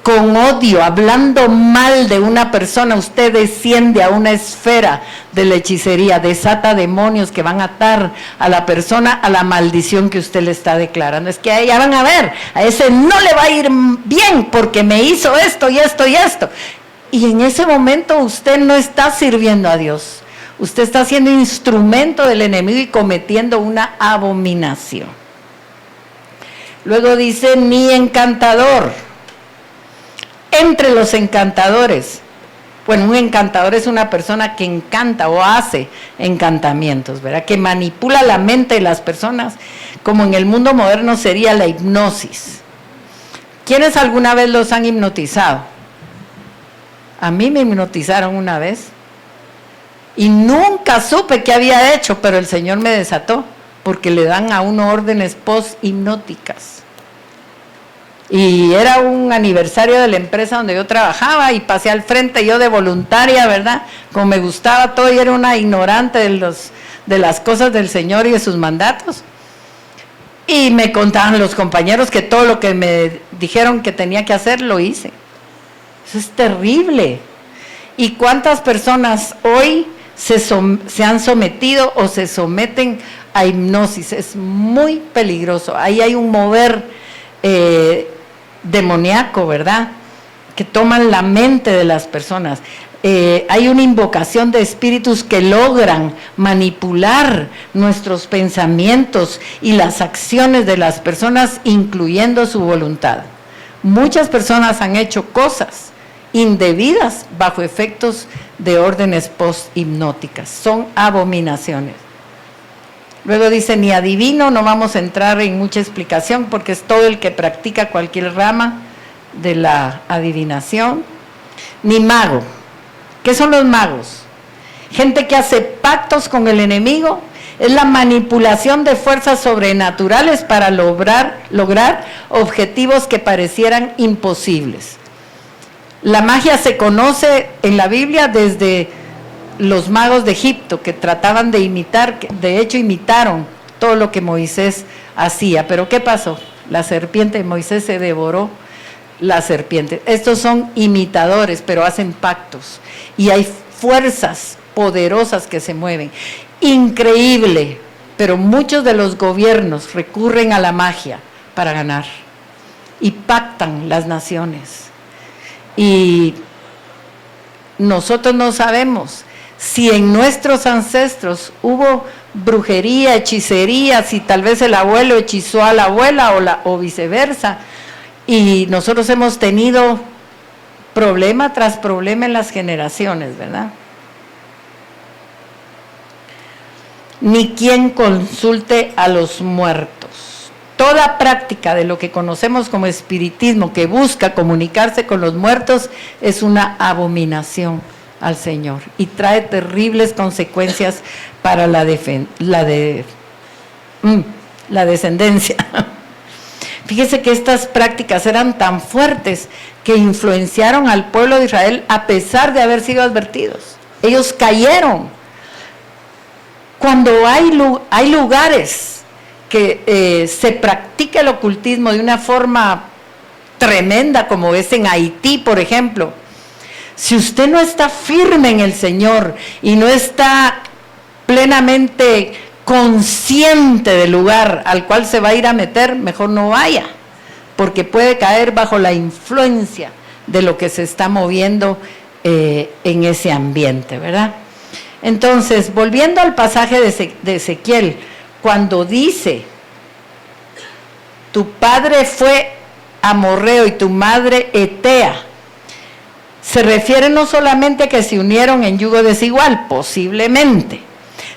con odio, hablando mal de una persona, usted desciende a una esfera de la hechicería, desata demonios que van a atar a la persona a la maldición que usted le está declarando. Es que ya van a ver, a ese no le va a ir bien porque me hizo esto y esto y esto. Y en ese momento usted no está sirviendo a Dios. Usted está siendo instrumento del enemigo y cometiendo una abominación. Luego dice, ni encantador. Entre los encantadores. Bueno, un encantador es una persona que encanta o hace encantamientos, ¿verdad? Que manipula la mente de las personas, como en el mundo moderno sería la hipnosis. ¿Quiénes alguna vez los han hipnotizado? A mí me hipnotizaron una vez y nunca supe qué había hecho, pero el Señor me desató porque le dan a uno órdenes post-hipnóticas. Y era un aniversario de la empresa donde yo trabajaba y pasé al frente yo de voluntaria, ¿verdad? Como me gustaba todo y era una ignorante de las cosas del Señor y de sus mandatos. Y me contaban los compañeros que todo lo que me dijeron que tenía que hacer, lo hice. Eso es terrible. ¿Y cuántas personas hoy se han sometido o se someten a hipnosis? Es muy peligroso. Ahí hay un mover demoníaco, ¿verdad? Que toman la mente de las personas. Hay una invocación de espíritus que logran manipular nuestros pensamientos y las acciones de las personas, incluyendo su voluntad. Muchas personas han hecho cosas indebidas bajo efectos de órdenes post-hipnóticas. Son abominaciones. Luego dice, ni adivino, no vamos a entrar en mucha explicación porque es todo el que practica cualquier rama de la adivinación. Ni mago. ¿Qué son los magos? Gente que hace pactos con el enemigo. Es la manipulación de fuerzas sobrenaturales para lograr objetivos que parecieran imposibles. La magia se conoce en la Biblia desde los magos de Egipto, que trataban de imitar, de hecho imitaron todo lo que Moisés hacía. Pero ¿qué pasó? La serpiente, Moisés se devoró la serpiente. Estos son imitadores, pero hacen pactos. Y hay fuerzas poderosas que se mueven. Increíble, pero muchos de los gobiernos recurren a la magia para ganar. Y pactan las naciones. Y nosotros no sabemos si en nuestros ancestros hubo brujería, hechicería, si tal vez el abuelo hechizó a la abuela o viceversa, y nosotros hemos tenido problema tras problema en las generaciones, ¿verdad? Ni quien consulte a los muertos. Toda práctica de lo que conocemos como espiritismo que busca comunicarse con los muertos es una abominación al Señor y trae terribles consecuencias para la descendencia. Fíjese que estas prácticas eran tan fuertes que influenciaron al pueblo de Israel a pesar de haber sido advertidos. Ellos cayeron. Cuando hay lugares que se practica el ocultismo de una forma tremenda, como es en Haití, por ejemplo, si usted no está firme en el Señor y no está plenamente consciente del lugar al cual se va a ir a meter, mejor no vaya, porque puede caer bajo la influencia de lo que se está moviendo en ese ambiente, ¿verdad? Entonces, volviendo al pasaje de Ezequiel, cuando dice, tu padre fue amorreo y tu madre etea, se refiere no solamente a que se unieron en yugo desigual, posiblemente,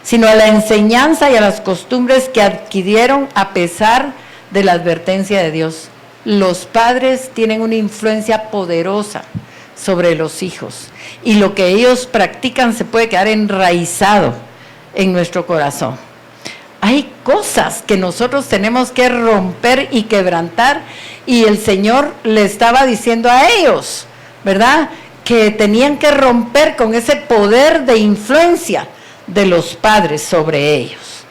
sino a la enseñanza y a las costumbres que adquirieron a pesar de la advertencia de Dios. Los padres tienen una influencia poderosa sobre los hijos y lo que ellos practican se puede quedar enraizado en nuestro corazón. Hay cosas que nosotros tenemos que romper y quebrantar, y el Señor le estaba diciendo a ellos, ¿verdad?, que tenían que romper con ese poder de influencia de los padres sobre ellos.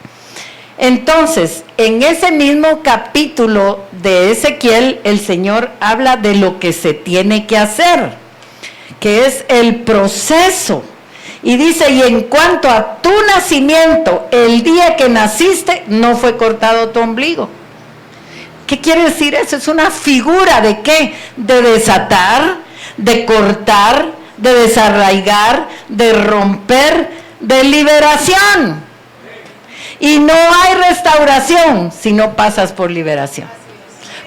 Entonces, en ese mismo capítulo de Ezequiel, el Señor habla de lo que se tiene que hacer, que es el proceso. Y dice, y en cuanto a tu nacimiento, el día que naciste, no fue cortado tu ombligo. ¿Qué quiere decir eso? Es una figura de ¿qué? De desatar, de cortar, de desarraigar, de romper, de liberación. Y no hay restauración si no pasas por liberación.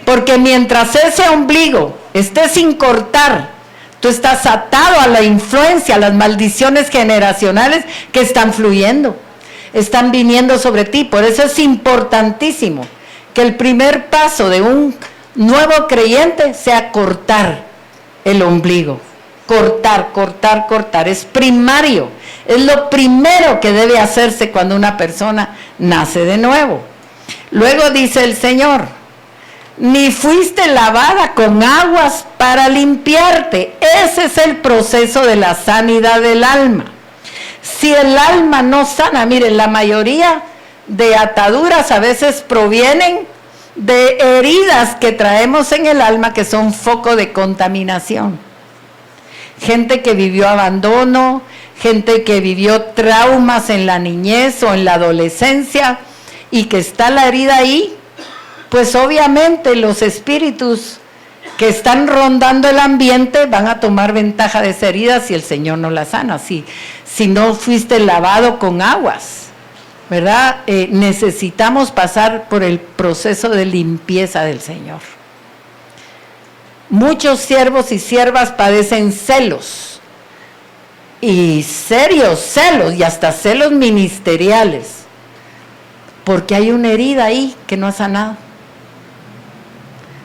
Porque mientras ese ombligo esté sin cortar, tú estás atado a la influencia, a las maldiciones generacionales que están fluyendo, están viniendo sobre ti. Por eso es importantísimo que el primer paso de un nuevo creyente sea cortar el ombligo. Cortar, cortar, cortar. Es primario. Es lo primero que debe hacerse cuando una persona nace de nuevo. Luego dice el Señor, ni fuiste lavada con aguas para limpiarte. Ese es el proceso de la sanidad del alma. Si el alma no sana, miren, la mayoría de ataduras a veces provienen de heridas que traemos en el alma que son foco de contaminación. Gente que vivió abandono, gente que vivió traumas en la niñez o en la adolescencia y que está la herida ahí. Pues obviamente los espíritus que están rondando el ambiente van a tomar ventaja de esa herida si el Señor no la sana, si no fuiste lavado con aguas, ¿verdad? Necesitamos pasar por el proceso de limpieza del Señor. Muchos siervos y siervas padecen celos, y serios celos, y hasta celos ministeriales, Porque hay una herida ahí que no ha sanado.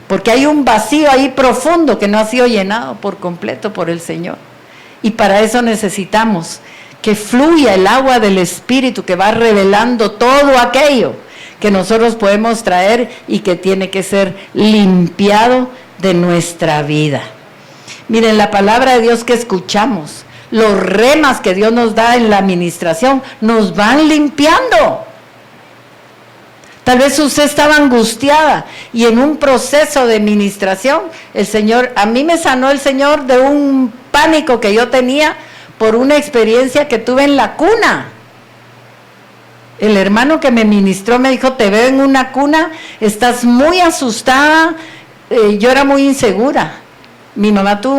Porque hay un vacío ahí profundo que no ha sido llenado por completo por el Señor. Y para eso necesitamos que fluya el agua del Espíritu que va revelando todo aquello que nosotros podemos traer y que tiene que ser limpiado de nuestra vida. Miren, la palabra de Dios que escuchamos, los remas que Dios nos da en la administración, nos van limpiando. Tal vez usted estaba angustiada y en un proceso de administración, a mí me sanó el Señor de un pánico que yo tenía por una experiencia que tuve en la cuna. El hermano que me ministró me dijo, te veo en una cuna, estás muy asustada. Yo era muy insegura. Mi mamá tuvo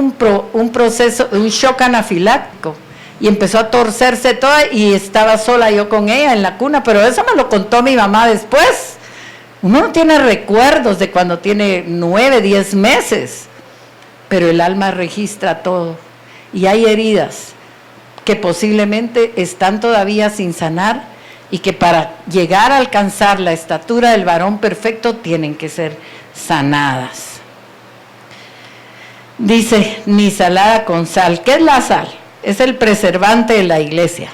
un shock anafiláctico y empezó a torcerse toda y estaba sola yo con ella en la cuna, pero eso me lo contó mi mamá después. Uno no tiene recuerdos de cuando tiene 9, 10 meses, pero el alma registra todo y hay heridas que posiblemente están todavía sin sanar y que para llegar a alcanzar la estatura del varón perfecto tienen que ser sanadas. Dice, ni salada con sal. ¿Qué es la sal? Es el preservante de la iglesia.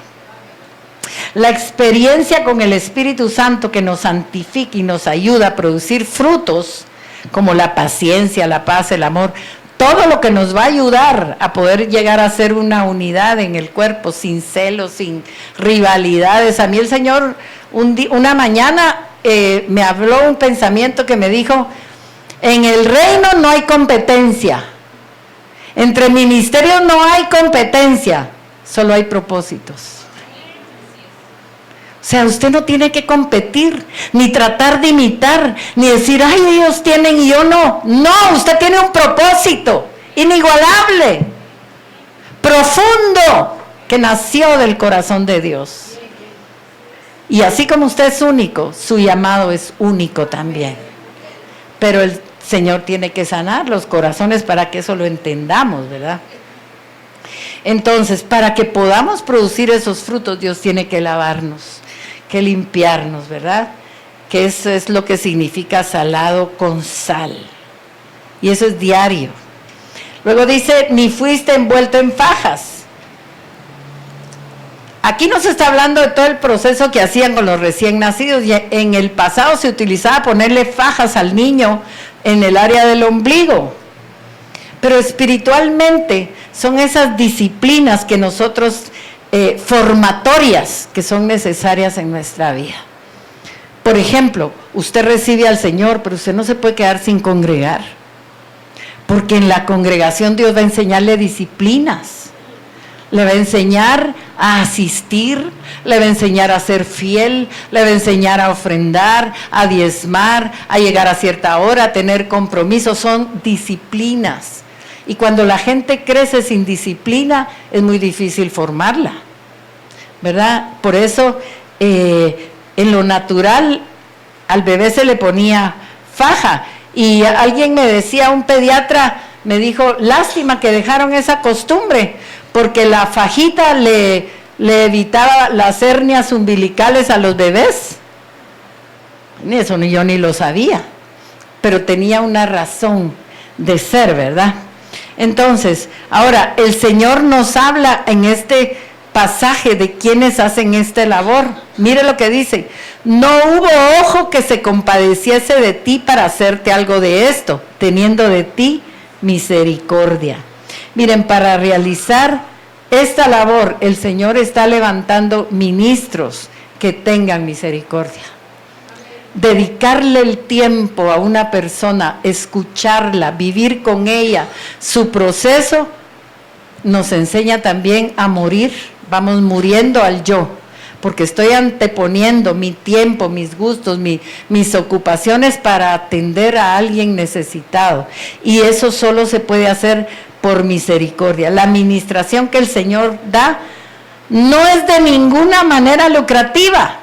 La experiencia con el Espíritu Santo que nos santifica y nos ayuda a producir frutos como la paciencia, la paz, el amor, todo lo que nos va a ayudar a poder llegar a ser una unidad en el cuerpo, sin celos, sin rivalidades. A mí el Señor una mañana me habló un pensamiento que me dijo, en el reino no hay competencia. Entre ministerios no hay competencia, solo hay propósitos. O sea, usted no tiene que competir, ni tratar de imitar, ni decir, ay, ellos tienen y yo no. No, usted tiene un propósito inigualable, profundo, que nació del corazón de Dios. Y así como usted es único, su llamado es único también. Pero el Señor tiene que sanar los corazones para que eso lo entendamos, ¿verdad? Entonces, para que podamos producir esos frutos, Dios tiene que lavarnos, que limpiarnos, ¿verdad? Que eso es lo que significa salado con sal. Y eso es diario. Luego dice, ni fuiste envuelto en fajas. Aquí no se está hablando de todo el proceso que hacían con los recién nacidos. Y en el pasado se utilizaba ponerle fajas al niño en el área del ombligo. Pero espiritualmente son esas disciplinas que nosotros, formatorias, que son necesarias en nuestra vida. Por ejemplo, usted recibe al Señor, pero usted no se puede quedar sin congregar. Porque en la congregación Dios va a enseñarle disciplinas. Le va a enseñar a asistir, le va a enseñar a ser fiel, le va a enseñar a ofrendar, a diezmar, a llegar a cierta hora, a tener compromisos. Son disciplinas. Y cuando la gente crece sin disciplina, es muy difícil formarla, ¿verdad? Por eso, en lo natural, al bebé se le ponía faja. Y alguien me decía, un pediatra me dijo, lástima que dejaron esa costumbre, porque la fajita le evitaba las hernias umbilicales a los bebés. Eso yo ni lo sabía, pero tenía una razón de ser, ¿verdad? Entonces, ahora, el Señor nos habla en este pasaje de quienes hacen esta labor. Mire lo que dice, no hubo ojo que se compadeciese de ti para hacerte algo de esto, teniendo de ti misericordia. Miren, para realizar esta labor, el Señor está levantando ministros que tengan misericordia. Dedicarle el tiempo a una persona, escucharla, vivir con ella, su proceso, nos enseña también a morir. Vamos muriendo al yo, porque estoy anteponiendo mi tiempo, mis gustos, mis ocupaciones para atender a alguien necesitado. Y eso solo se puede hacer por misericordia. La administración que el Señor da no es de ninguna manera lucrativa,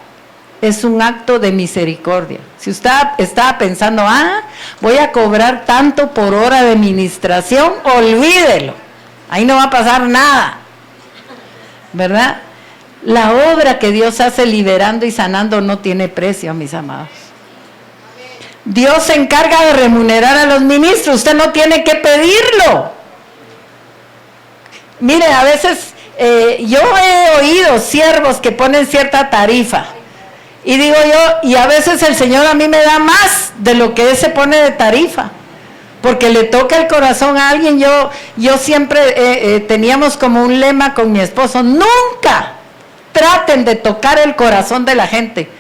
es un acto de misericordia. Si usted estaba pensando, voy a cobrar tanto por hora de administración, olvídelo, ahí no va a pasar nada, ¿verdad? La obra que Dios hace liberando y sanando no tiene precio, mis amados. Dios se encarga de remunerar a los ministros, usted no tiene que pedirlo. Mire, a veces yo he oído siervos que ponen cierta tarifa, y digo yo, y a veces el Señor a mí me da más de lo que Él se pone de tarifa, porque le toca el corazón a alguien. Yo siempre teníamos como un lema con mi esposo: nunca traten de tocar el corazón de la gente,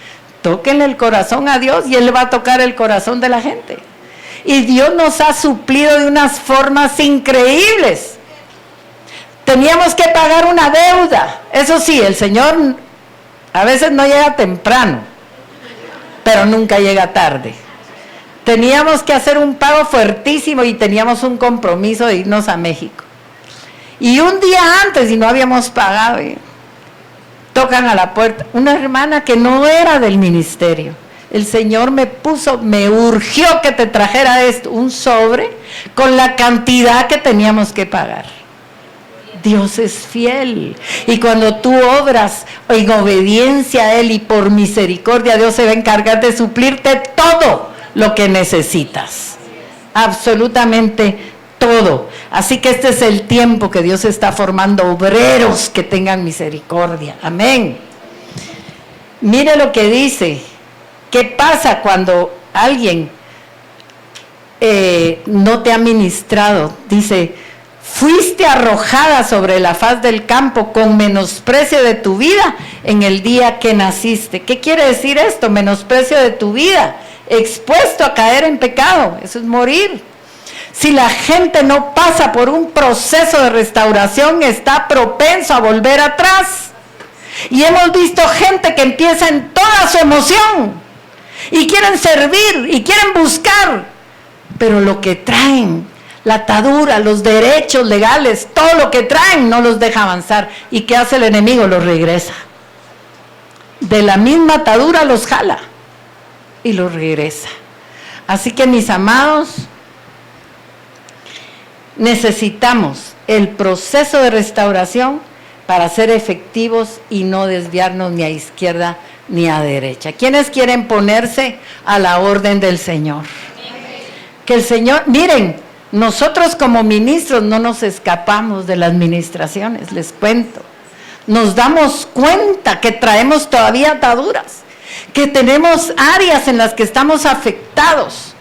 tóquenle el corazón a Dios y Él va a tocar el corazón de la gente. Y Dios nos ha suplido de unas formas increíbles. Teníamos que pagar una deuda, eso sí, el Señor a veces no llega temprano, pero nunca llega tarde. Teníamos que hacer un pago fuertísimo y teníamos un compromiso de irnos a México. Y un día antes, y no habíamos pagado, tocan a la puerta, una hermana que no era del ministerio. El Señor me urgió que te trajera esto, un sobre con la cantidad que teníamos que pagar. Dios es fiel, y cuando tú obras en obediencia a Él y por misericordia, Dios se va a encargar de suplirte todo lo que necesitas, absolutamente todo. Así que este es el tiempo que Dios está formando obreros que tengan misericordia. Amén. Mire lo que dice. ¿Qué pasa cuando alguien no te ha ministrado? Dice: fuiste arrojada sobre la faz del campo con menosprecio de tu vida en el día que naciste. ¿Qué quiere decir esto? Menosprecio de tu vida, expuesto a caer en pecado. Eso es morir. Si la gente no pasa por un proceso de restauración, está propenso a volver atrás. Y hemos visto gente que empieza en toda su emoción y quieren servir y quieren buscar, pero lo que traen, la atadura, los derechos legales, todo lo que traen no los deja avanzar. ¿Y qué hace el enemigo? Los regresa. De la misma atadura los jala y los regresa. Así que, mis amados, necesitamos el proceso de restauración para ser efectivos y no desviarnos ni a izquierda ni a derecha. ¿Quiénes quieren ponerse a la orden del Señor? Que el Señor, miren, nosotros como ministros no nos escapamos de las ministraciones, les cuento. Nos damos cuenta que traemos todavía ataduras, que tenemos áreas en las que estamos afectados.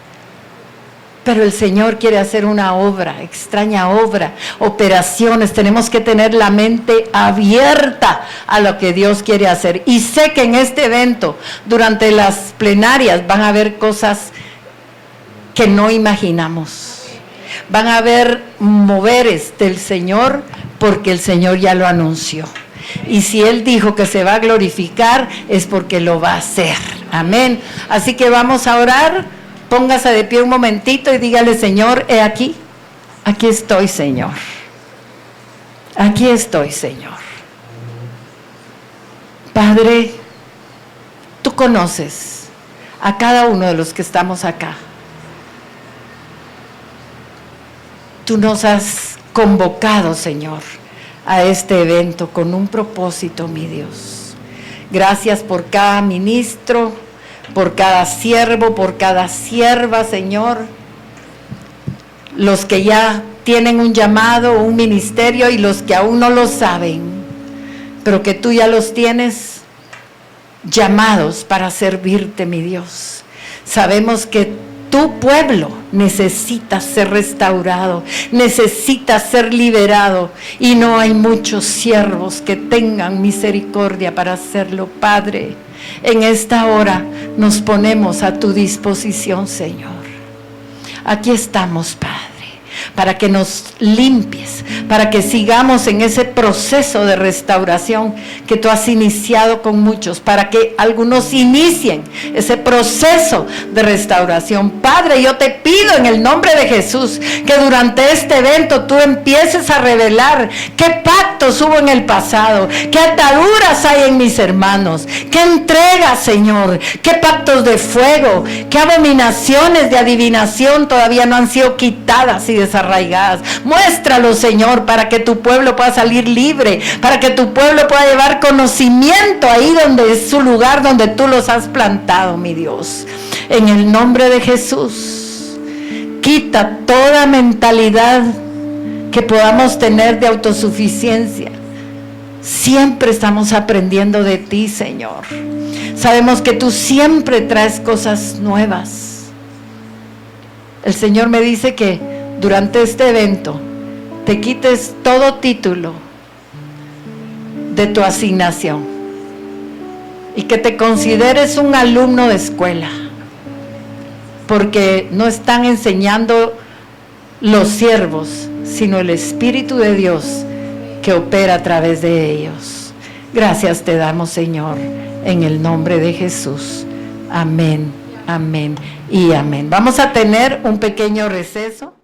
Pero el Señor quiere hacer una obra, extraña obra, operaciones. Tenemos que tener la mente abierta a lo que Dios quiere hacer. Y sé que en este evento, durante las plenarias, van a haber cosas que no imaginamos. Van a haber moveres del Señor, porque el Señor ya lo anunció. Y si Él dijo que se va a glorificar, es porque lo va a hacer. Amén. Así que vamos a orar. Póngase de pie un momentito y dígale: Señor, he aquí. Aquí estoy, Señor. Aquí estoy, Señor. Padre, tú conoces a cada uno de los que estamos acá. Tú nos has convocado, Señor, a este evento con un propósito, mi Dios. Gracias por cada ministro, por cada siervo, por cada sierva, Señor. Los que ya tienen un llamado, un ministerio, y los que aún no lo saben, pero que tú ya los tienes llamados para servirte, mi Dios. Sabemos que tu pueblo necesita ser restaurado, necesita ser liberado, y no hay muchos siervos que tengan misericordia para hacerlo, Padre. En esta hora nos ponemos a tu disposición, Señor. Aquí estamos, Padre, para que nos limpies, para que sigamos en ese proceso de restauración que tú has iniciado con muchos, para que algunos inicien ese proceso de restauración. Padre, yo te pido en el nombre de Jesús que durante este evento tú empieces a revelar qué pactos hubo en el pasado, qué ataduras hay en mis hermanos, qué entregas, Señor, qué pactos de fuego, qué abominaciones de adivinación todavía no han sido quitadas y desarraigadas. Muéstralo, Señor, para que tu pueblo pueda salir libre, para que tu pueblo pueda llevar conocimiento ahí donde es su lugar, donde tú los has plantado, mi Dios. En el nombre de Jesús, quita toda mentalidad que podamos tener de autosuficiencia. Siempre estamos aprendiendo de ti, Señor. Sabemos que tú siempre traes cosas nuevas. El Señor me dice que durante este evento te quites todo título de tu asignación y que te consideres un alumno de escuela, porque no están enseñando los siervos, sino el Espíritu de Dios que opera a través de ellos. Gracias te damos, Señor, en el nombre de Jesús. Amén, amén y amén. Vamos a tener un pequeño receso.